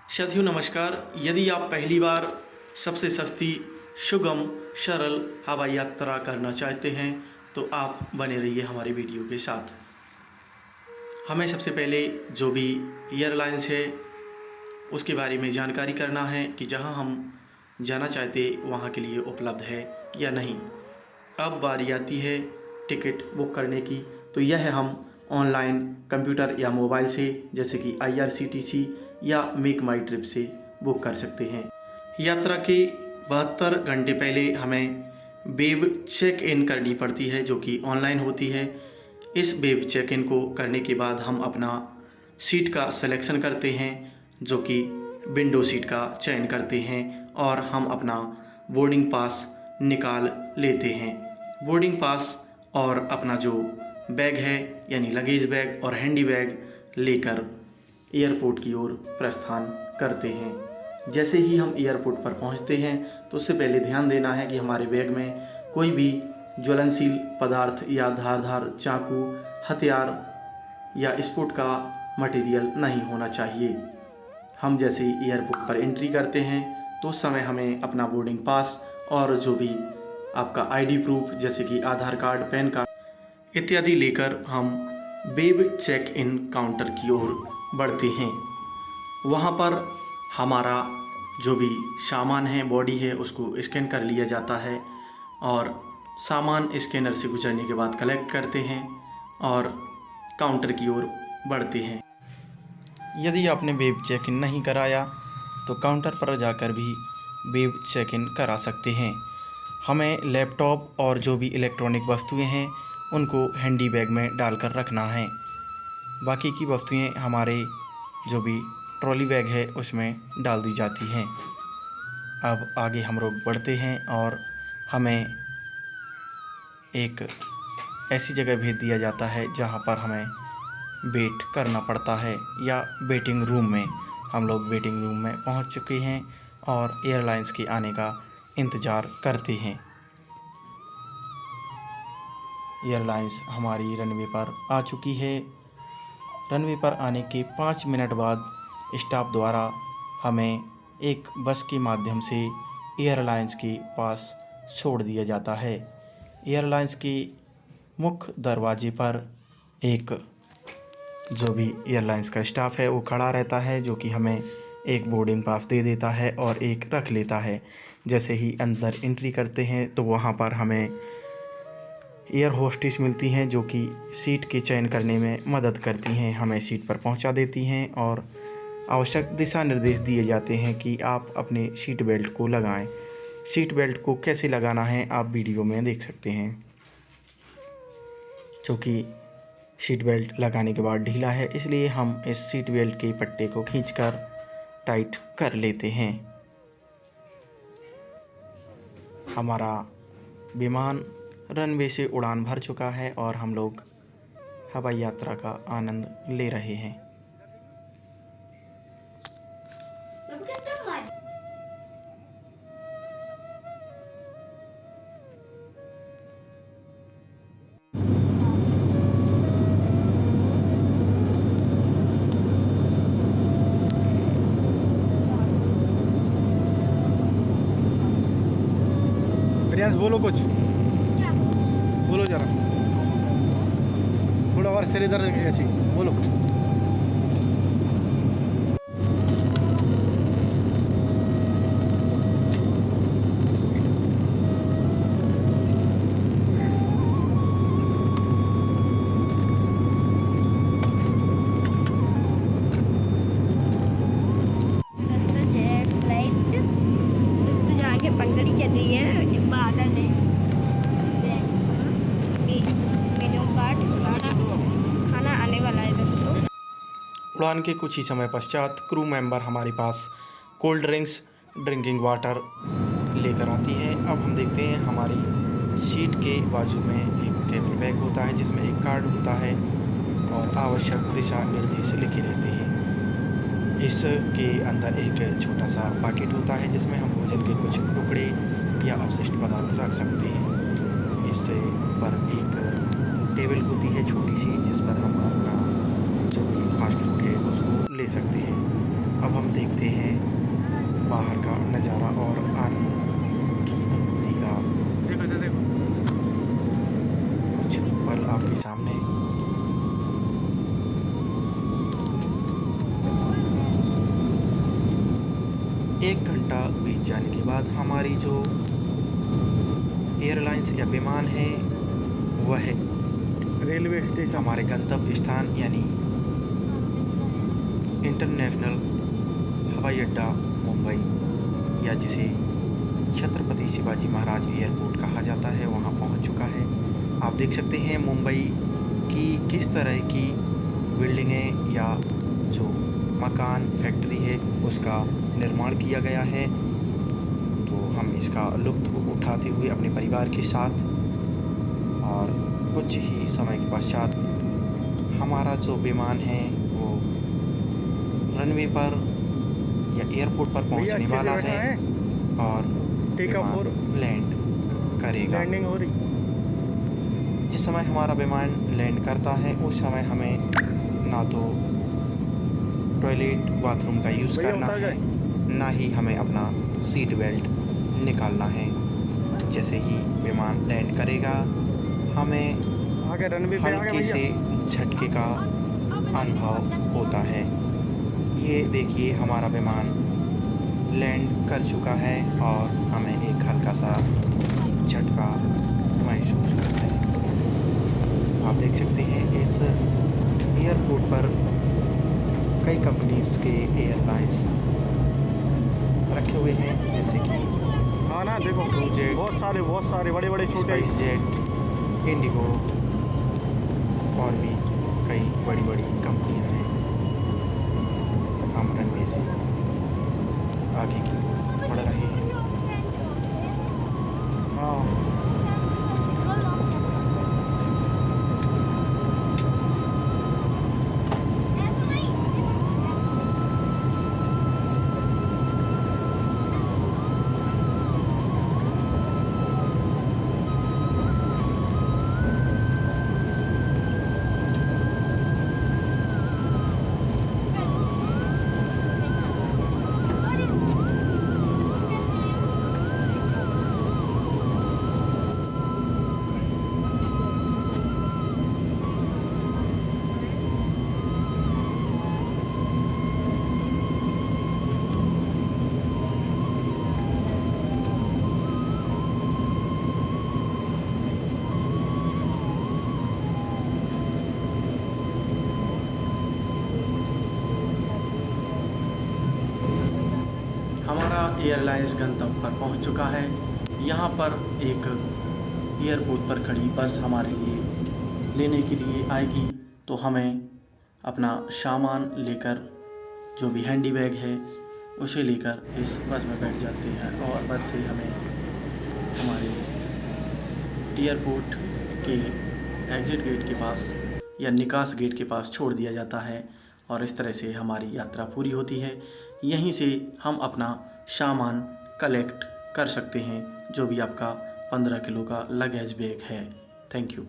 साथियों नमस्कार। यदि आप पहली बार सबसे सस्ती, सुगम, सरल हवाई यात्रा करना चाहते हैं तो आप बने रहिए हमारी वीडियो के साथ। हमें सबसे पहले जो भी एयरलाइंस है उसके बारे में जानकारी करना है कि जहां हम जाना चाहते वहां के लिए उपलब्ध है या नहीं। अब बारी आती है टिकट बुक करने की। तो यह हम ऑनलाइन, कंप्यूटर या मोबाइल से, जैसे कि IRCTC या मेक माई ट्रिप से बुक कर सकते हैं। यात्रा के 72 घंटे पहले हमें वेब चेक इन करनी पड़ती है, जो कि ऑनलाइन होती है। इस वेब चेक इन को करने के बाद हम अपना सीट का सिलेक्शन करते हैं, जो कि विंडो सीट का चयन करते हैं, और हम अपना बोर्डिंग पास निकाल लेते हैं। बोर्डिंग पास और अपना जो बैग है यानी लगेज बैग और हैंडी बैग लेकर एयरपोर्ट की ओर प्रस्थान करते हैं। जैसे ही हम एयरपोर्ट पर पहुंचते हैं तो उससे पहले ध्यान देना है कि हमारे बैग में कोई भी ज्वलनशील पदार्थ या धारदार चाकू, हथियार या स्फोट का मटेरियल नहीं होना चाहिए। हम जैसे ही एयरपोर्ट पर एंट्री करते हैं तो उस समय हमें अपना बोर्डिंग पास और जो भी आपका ID प्रूफ, जैसे कि आधार कार्ड, पैन कार्ड इत्यादि लेकर हम वेब चेक इन काउंटर की ओर बढ़ते हैं। वहाँ पर हमारा जो भी सामान है, बॉडी है, उसको स्कैन कर लिया जाता है और सामान स्कैनर से गुजरने के बाद कलेक्ट करते हैं और काउंटर की ओर बढ़ते हैं। यदि आपने वेब चेक इन नहीं कराया तो काउंटर पर जाकर भी वेब चेक इन करा सकते हैं। हमें लैपटॉप और जो भी इलेक्ट्रॉनिक वस्तुएं हैं उनको हैंडी बैग में डालकर रखना है। बाकी की वस्तुएं हमारे जो भी ट्रॉली बैग है उसमें डाल दी जाती हैं। अब आगे हम लोग बढ़ते हैं और हमें एक ऐसी जगह भेज दिया जाता है जहां पर हमें वेट करना पड़ता है, या वेटिंग रूम में। हम लोग वेटिंग रूम में पहुंच चुके हैं और एयरलाइंस के आने का इंतज़ार करते हैं। एयरलाइंस हमारी रनवे पर आ चुकी है। रनवे पर आने के 5 मिनट बाद स्टाफ द्वारा हमें एक बस के माध्यम से एयरलाइंस के पास छोड़ दिया जाता है। एयरलाइंस के मुख्य दरवाजे पर एक जो भी एयरलाइंस का स्टाफ है वो खड़ा रहता है, जो कि हमें एक बोर्डिंग पास दे देता है और एक रख लेता है। जैसे ही अंदर एंट्री करते हैं तो वहाँ पर हमें एयर होस्टेस मिलती हैं, जो कि सीट के चयन करने में मदद करती हैं, हमें सीट पर पहुंचा देती हैं और आवश्यक दिशा निर्देश दिए जाते हैं कि आप अपने सीट बेल्ट को लगाएं। सीट बेल्ट को कैसे लगाना है आप वीडियो में देख सकते हैं, क्योंकि सीट बेल्ट लगाने के बाद ढीला है, इसलिए हम इस सीट बेल्ट के पट्टे को खींचकर टाइट कर लेते हैं। हमारा विमान रनवे से उड़ान भर चुका है और हम लोग हवाई यात्रा का आनंद ले रहे हैं। प्रियांश बोलो कुछ, बोलो जरा, थोड़ा और सिर इधर ऐसे बोलो। पंखड़ी चल रही है, बादल है, खाना आने वाला है दोस्तों। उड़ान के कुछ ही समय पश्चात क्रू मेंबर हमारे पास कोल्ड ड्रिंक्स, ड्रिंकिंग वाटर लेकर आती है। अब हम देखते हैं हमारी सीट के बाजू में एक कैबिन बैग होता है, जिसमें एक कार्ड होता है और आवश्यक दिशा निर्देश लिखे रहते हैं। इसके अंदर एक छोटा सा पैकेट होता है जिसमें हम भोजन के कुछ टुकड़े या अवशिष्ट पदार्थ रख सकते हैं। इससे पर एक टेबल होती है छोटी सी, जिस पर हम अपना जो भी फास्ट फूड है उसको ले सकते हैं। अब हम देखते हैं बाहर का नज़ारा और आनंद की अनुभूति का देखो कुछ पल आपके सामने। एक घंटा बीत जाने के बाद हमारी जो एयरलाइंस या विमान है वह रेलवे स्टेशन हमारे गंतव्य स्थान यानी इंटरनेशनल हवाई अड्डा मुंबई या जिसे छत्रपति शिवाजी महाराज एयरपोर्ट कहा जाता है वहां पहुंच चुका है। आप देख सकते हैं मुंबई की किस तरह की बिल्डिंगें या जो मकान फैक्ट्री है उसका निर्माण किया गया है। तो हम इसका लुत्फ़ उठाते हुए अपने परिवार के साथ और कुछ ही समय के पश्चात हमारा जो विमान है वो रनवे पर या एयरपोर्ट पर पहुंचने वाला है और टेक ऑफ और लैंड करेगा। लैंडिंग हो रही। जिस समय हमारा विमान लैंड करता है उस समय हमें ना तो टॉयलेट बाथरूम का यूज़ भैया करना उतर है गए। ना ही हमें अपना सीट बेल्ट निकालना है। जैसे ही विमान लैंड करेगा हमें आगे रनवे पे आगे हल्के भैया। से झटके का अनुभव होता है। ये देखिए हमारा विमान लैंड कर चुका है और हमें एक हल्का सा झटका महसूस करते हैं। आप देख सकते हैं इस एयरपोर्ट पर कई कंपनीज के एयरलाइंस रखे हुए हैं जैसे कि हाँ ना देखो Projet, बहुत सारे बड़े बड़े छोटे। स्पाइस जेट, इंडिगो और भी कई बड़ी बड़ी कंपनियां हैं। हम रनवे से आगे की बढ़ रहे हैं। हाँ हमारा एयरलाइंस गंतव्य पर पहुंच चुका है। यहाँ पर एक एयरपोर्ट पर खड़ी बस हमारे लिए लेने के लिए आएगी। तो हमें अपना सामान लेकर जो भी हैंडी बैग है उसे लेकर इस बस में बैठ जाते हैं और बस से हमें हमारे एयरपोर्ट के एग्ज़िट गेट के पास या निकास गेट के पास छोड़ दिया जाता है और इस तरह से हमारी यात्रा पूरी होती है। यहीं से हम अपना सामान कलेक्ट कर सकते हैं जो भी आपका 15 किलो का लगेज बैग है। Thank you.